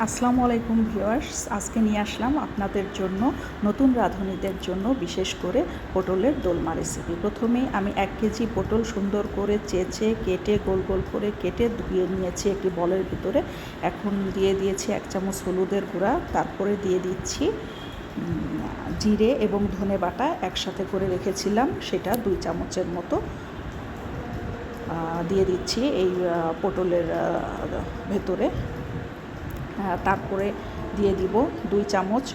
আসসালামু আলাইকুম ভিউয়ার্স, আজকে নিয়ে আসলাম আপনাদের জন্য নতুন রাঁধুনিদের জন্য বিশেষ করে পটলের দোলমা রেসিপি। প্রথমেই আমি 1 কেজি পটল সুন্দর করে চেঁচে কেটে গোল গোল করে কেটে ধুয়ে নিয়েছি একটি বলের ভিতরে। এখন দিয়ে দিয়েছি 1 চামচ হলুদের গুঁড়া, তারপরে দিয়ে দিচ্ছি জিরে এবং ধনে বাটা একসাথে করে রেখেছিলাম, সেটা 2 চামচের মতো দিয়ে দিচ্ছি এই পটলের ভেতরে। তারপরে দিয়ে দিব 2 চামচ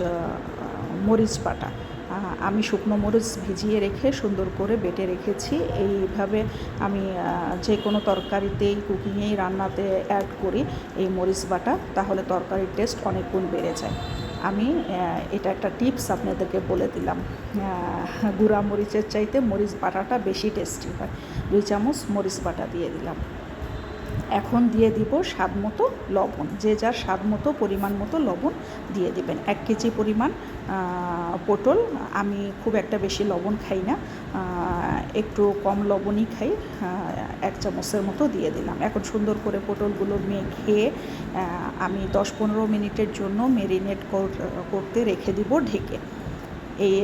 মরিচ বাটা। আমি শুকনো মরিচ ভিজিয়ে রেখে সুন্দর করে বেটে রেখেছি। এইভাবে আমি যে কোনো তরকারিতেই কুকিংয়েই রান্নাতে অ্যাড করি এই মরিচ বাটা, তাহলে তরকারির টেস্ট অনেক গুণ বেড়ে যায়। আমি এটা একটা টিপস আপনাদেরকে বলে দিলাম, গুঁড়া মরিচের চাইতে মরিচ বাটাটা বেশি টেস্টি হয়। 2 চামচ মরিচ বাটা দিয়ে দিলাম। এখন দিয়ে দিব স্বাদ মতো লবণ, যে যার স্বাদ মতো পরিমাণ মতো লবণ দিয়ে দিবেন। 1 কেজি পরিমাণ পটল, আমি খুব একটা বেশি লবণ খাই না, একটু কম লবণই খাই, 1 চামচের মতো দিয়ে দিলাম। এখন সুন্দর করে পটলগুলো মেখে আমি 10-15 মিনিটের জন্য ম্যারিনেট করতে রেখে দিব ঢেকে। এই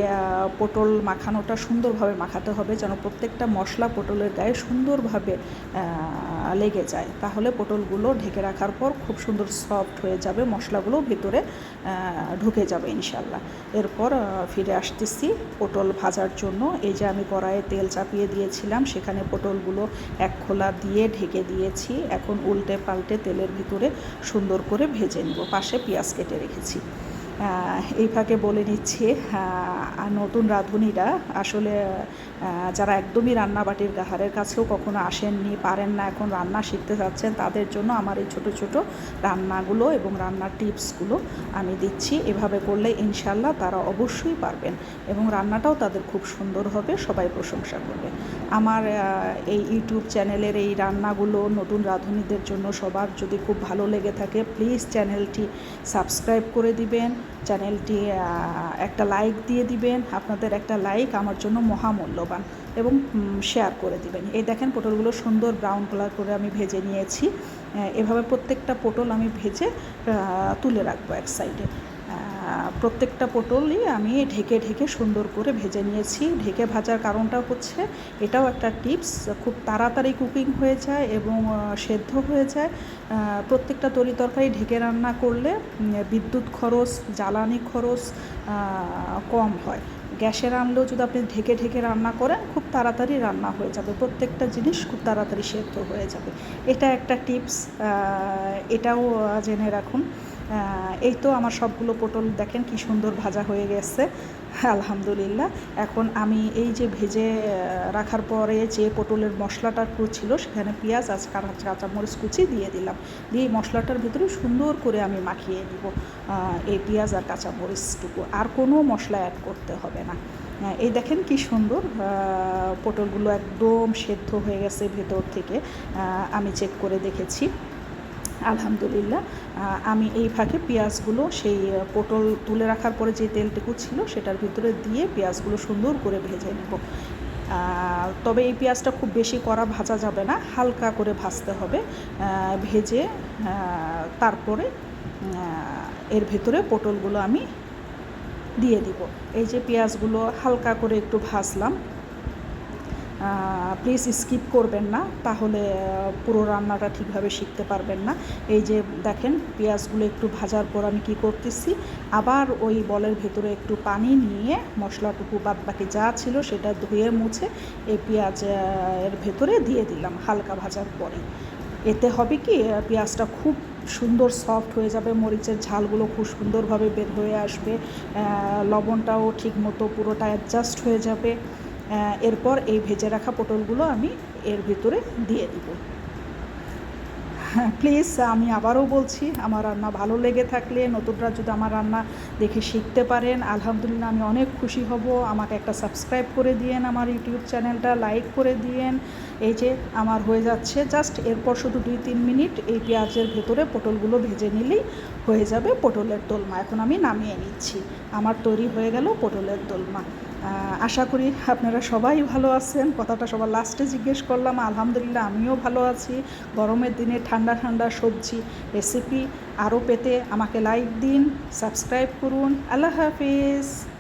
পটল মাখানোটা সুন্দরভাবে মাখাতে হবে, যেন প্রত্যেকটা মশলা পটলের গায়ে সুন্দরভাবে লেগে যায়, তাহলে পটলগুলো ঢেকে রাখার পর খুব সুন্দর সফট হয়ে যাবে, মশলাগুলো ভেতরে ঢুকে যাবে ইনশাল্লাহ। এরপর ফিরে আসতেছি পটল ভাজার জন্য। এই যে আমি কড়াইয়ে তেল চাপিয়ে দিয়েছিলাম, সেখানে পটলগুলো 1 খোলা দিয়ে ঢেকে দিয়েছি। এখন উল্টে পাল্টে তেলের ভিতরে সুন্দর করে ভেজে নেব। পাশে পেঁয়াজ কেটে রেখেছি। এই ফাঁকে বলে নিচ্ছি, নতুন রাঁধুনিরা আসলে যারা একদমই রান্নাবাটির গাহারের কাছেও কখনো আসেননি, পারেন না, এখন রান্না শিখতে যাচ্ছেন, তাদের জন্য আমার এই ছোটো ছোটো রান্নাগুলো এবং রান্নার টিপসগুলো আমি দিচ্ছি। এভাবে করলে ইনশাল্লাহ তারা অবশ্যই পারবেন এবং রান্নাটাও তাদের খুব সুন্দর হবে, সবাই প্রশংসা করবে। আমার এই ইউটিউব চ্যানেলের এই রান্নাগুলো নতুন রাঁধুনিদের জন্য সবার যদি খুব ভালো লেগে থাকে, প্লিজ চ্যানেলটি সাবস্ক্রাইব করে দিবেন, চ্যানেলটি একটা লাইক দিয়ে দিবেন। আপনাদের একটা লাইক আমার জন্য মহামূল্যবান, এবং শেয়ার করে দিবেন। এই দেখেন পটলগুলো সুন্দর ব্রাউন কালার করে আমি ভেজে নিয়েছি। এভাবে প্রত্যেকটা পটল আমি ভেজে তুলে রাখবো এক সাইডে। প্রত্যেকটা পটলই আমি ঢেকে ঢেকে সুন্দর করে ভেজে নিয়েছি। ঢেকে ভাজার কারণটা হচ্ছে, এটাও একটা টিপস, খুব তাড়াতাড়ি কুকিং হয়ে যায় এবং সেদ্ধ হয়ে যায়। প্রত্যেকটা তরকারি ঢেকে রান্না করলে বিদ্যুৎ খরচ, জ্বালানি খরচ কম হয়। গ্যাসে রান্নালেও যদি আপনি ঢেকে ঢেকে রান্না করেন, খুব তাড়াতাড়ি রান্না হয়ে যাবে, প্রত্যেকটা জিনিস খুব তাড়াতাড়ি সেদ্ধ হয়ে যাবে। এটা একটা টিপস, এটাও জেনে রাখুন। এই তো আমার সবগুলো পটল দেখেন কি সুন্দর ভাজা হয়ে গেছে, আলহামদুলিল্লাহ। এখন আমি এই যে ভেজে রাখার পরে যে পটলের মশলাটা ছিল, সেখানে পেঁয়াজ আর কাঁচামরিচ কুচি দিয়ে দিলাম, দিয়ে মশলাটার ভিতরে সুন্দর করে আমি মাখিয়ে দিব এই পেঁয়াজ আর কাঁচামরিচটুকু। আর কোনো মশলা অ্যাড করতে হবে না। এই দেখেন কি সুন্দর পটলগুলো একদম সেদ্ধ হয়ে গেছে ভেতর থেকে, আমি চেক করে দেখেছি, আলহামদুলিল্লাহ। আমি এই ফাঁকে পেঁয়াজগুলো সেই পটল তুলে রাখার পরে যে তেলটুকু ছিল সেটার ভিতরে দিয়ে পেঁয়াজগুলো সুন্দর করে ভেজে নেব। তবে এই পেঁয়াজটা খুব বেশি কড়া ভাজা যাবে না, হালকা করে ভাজতে হবে। ভেজে তারপরে এর ভেতরে পটলগুলো আমি দিয়ে দিব। এই যে পেঁয়াজগুলো হালকা করে একটু ভাজলাম, প্লিজ স্কিপ করবেন না, তাহলে পুরো রান্নাটা ঠিকভাবে শিখতে পারবেন না। এই যে দেখেন পেঁয়াজগুলো একটু ভাজার পর আমি কি করতেছি, আবার ওই বলের ভেতরে একটু পানি নিয়ে মশলাটুকু বাদ বাকি যা ছিল সেটা ধুয়ে মুছে এই পেঁয়াজের ভেতরে দিয়ে দিলাম হালকা ভাজার পরে। এতে হবে কি, পেঁয়াজটা খুব সুন্দর সফট হয়ে যাবে, মরিচের ঝালগুলো খুব সুন্দরভাবে বের হয়ে আসবে, লবণটাও ঠিক মতো পুরোটা অ্যাডজাস্ট হয়ে যাবে। এরপর এই ভেজে রাখা পটলগুলো আমি এর ভিতরে দিয়ে দিব। প্লিজ আমি আবারও বলছি, আমার রান্না ভালো লেগে থাকলে নতুনরা যদি আমার রান্না দেখে শিখতে পারেন, আলহামদুলিল্লাহ আমি অনেক খুশি হব। আমাকে একটা সাবস্ক্রাইব করে দিয়েন, আমার ইউটিউব চ্যানেলটা লাইক করে দিয়েন। এই যে আমার হয়ে যাচ্ছে জাস্ট, এরপর শুধু 2-3 মিনিট এই পেঁয়াজের ভেতরে পটলগুলো ভেজে নিলেই হয়ে যাবে পটলের দোলমা। এখন আমি নামিয়ে নিচ্ছি, আমার তৈরি হয়ে গেল পটলের দোলমা। আশা করি আপনারা সবাই ভালো আছেন। কথাটা সবার লাস্টে জিজ্ঞেস করলাম। আলহামদুলিল্লাহ আমিও ভালো আছি। গরমের দিনে ঠান্ডা ঠান্ডা সবজি রেসিপি আরও পেতে আমাকে লাইক দিন, সাবস্ক্রাইব করুন। আল্লাহ হাফিজ।